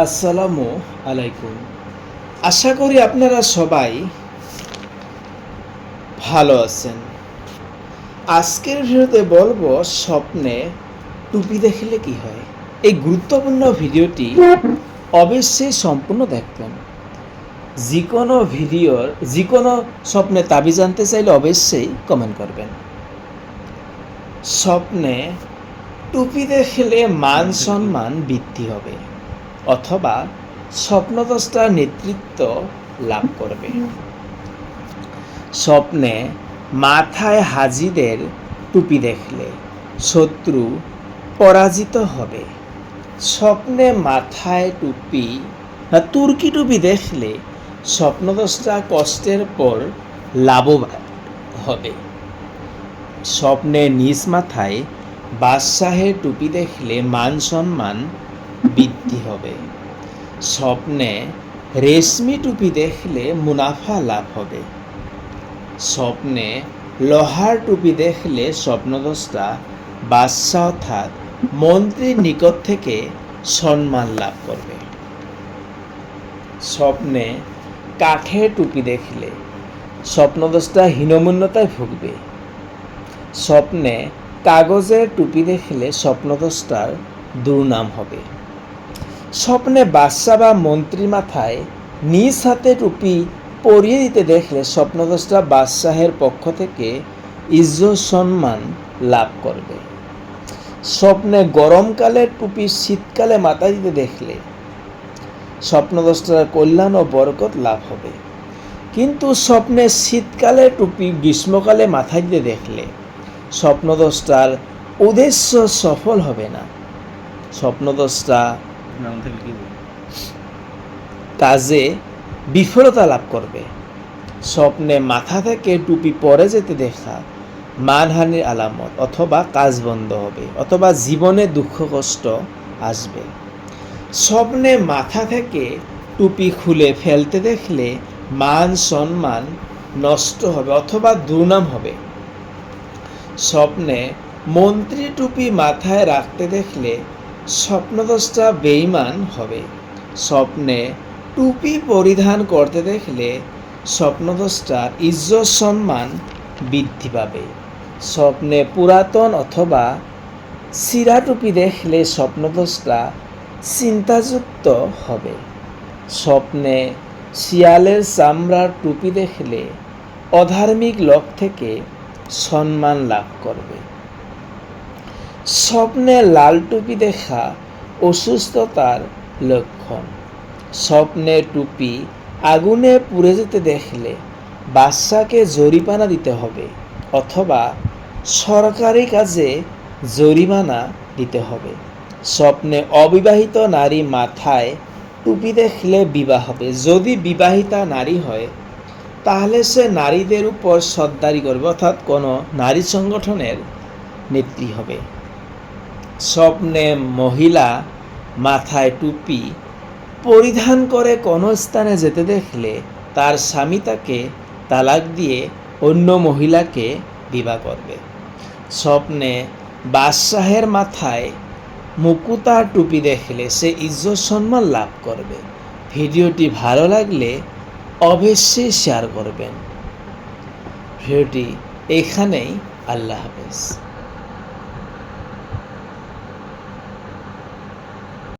আসসালামু আলাইকুম। আশা করি আপনারা সবাই ভালো আছেন। আজকের ভিডিওতে বলবো স্বপ্নে টুপি দেখলে কি হয়। এই গুরুত্বপূর্ণ ভিডিওটি অবশ্যই সম্পূর্ণ দেখবেন। যে কোনো স্বপ্নে তাবিজ জানতে চাইলে অবশ্যই কমেন্ট করবেন। স্বপ্নে টুপি দেখলে মান সম্মান বৃদ্ধি হবে অথবা স্বপ্নদ্রষ্টার নেতৃত্ব লাভ করবে। স্বপ্নে মাথায় হাজিদের টুপি দেখলে শত্রু পরাজিত হবে। স্বপ্নে মাথায় টুপি বা তুর্কি টুপি দেখলে স্বপ্নদ্রষ্টা কষ্টের পর লাভবান হবে। স্বপ্নে নিজ মাথায় বাদশাহের টুপি দেখলে মান সম্মান বৃদ্ধি হবে। স্বপ্নে রেশমি টুপি দেখলে মুনাফা লাভ হবে। স্বপ্নে লোহার টুপি দেখলে স্বপ্নদ্রষ্টা বাদশাহ অর্থাৎ মন্ত্রীর নিকট থেকে সম্মান লাভ করবে। স্বপ্নে কাঠের টুপি দেখলে স্বপ্নদ্রষ্টা হীনমন্যতায় ভুগবে। স্বপ্নে কাগজের টুপি দেখলে স্বপ্নদ্রষ্টার দুর্নাম হবে। স্বপ্নে বাদশাহ বা মন্ত্রীর মাথায় নিজ হাতে টুপি পরিয়ে দিতে দেখলে স্বপ্নদ্রষ্টা বাদশাহের পক্ষ থেকে ইজ্জত সম্মান লাভ করবে। স্বপ্নে গরমকালের টুপি শীতকালে মাথায় দিতে দেখলে স্বপ্নদ্রষ্টার কল্যাণ ও বরকত লাভ হবে। কিন্তু স্বপ্নে শীতকালের টুপি গ্রীষ্মকালে মাথায় দিতে দেখলে স্বপ্নদ্রষ্টার উদ্দেশ্য সফল হবে না। স্বপ্নদ্রষ্টা কাজে বিফলতা লাভ করবে। স্বপ্নে মাথা থেকে টুপি পরে যেতে দেখা মানহানির আলামত অথবা কাজ বন্ধ হবে অথবা জীবনে দুঃখ কষ্ট আসবে। স্বপ্নে মাথা থেকে টুপি খুলে ফেলতে দেখলে মান সম্মান নষ্ট হবে অথবা দুর্নাম হবে। স্বপ্নে মন্ত্রী টুপি মাথায় রাখতে দেখলে স্বপ্নদ্রষ্টা বেঈমান হবে। স্বপ্নে টুপি পরিধান করতে দেখলে স্বপ্নদ্রষ্টার ইজ্জত সম্মান বৃদ্ধি পাবে। স্বপ্নে পুরাতন অথবা ছিঁড়া টুপি দেখলে স্বপ্নদ্রষ্টা চিন্তাযুক্ত হবে। স্বপ্নে শিয়ালের চামড়ার টুপি দেখলে অধার্মিক লোক থেকে সম্মান লাভ করবে। স্বপ্নে লাল টুপি দেখা অসুস্থতার লক্ষণ। স্বপ্নে টুপি আগুনে পুড়ে যেতে দেখলে বাদশাকে জরিমানা দিতে হবে অথবা সরকারি কাজে জরিমানা দিতে হবে। স্বপ্নে অবিবাহিত নারী মাথায় টুপি দেখলে বিবাহ হবে। যদি বিবাহিতা নারী হয় তাহলে সে নারীদের উপর সর্দারি করবে অর্থাৎ কোনো নারী সংগঠনের নেত্রী হবে। স্বপ্নে মহিলা মাথায় টুপি পরিধান করে কোনো স্থানে যেতে দেখলে তার স্বামী তাকে তালাক দিয়ে অন্য মহিলাকে বিবাহ করবে। স্বপ্নে বাদশাহের মাথায় মুকুতার টুপি দেখলে সে ইজ্জত সম্মান লাভ করবে। ভিডিওটি ভালো লাগলে অবশ্যই শেয়ার করবেন। ভিডিওটি এখানেই। আল্লাহ হাফেজ।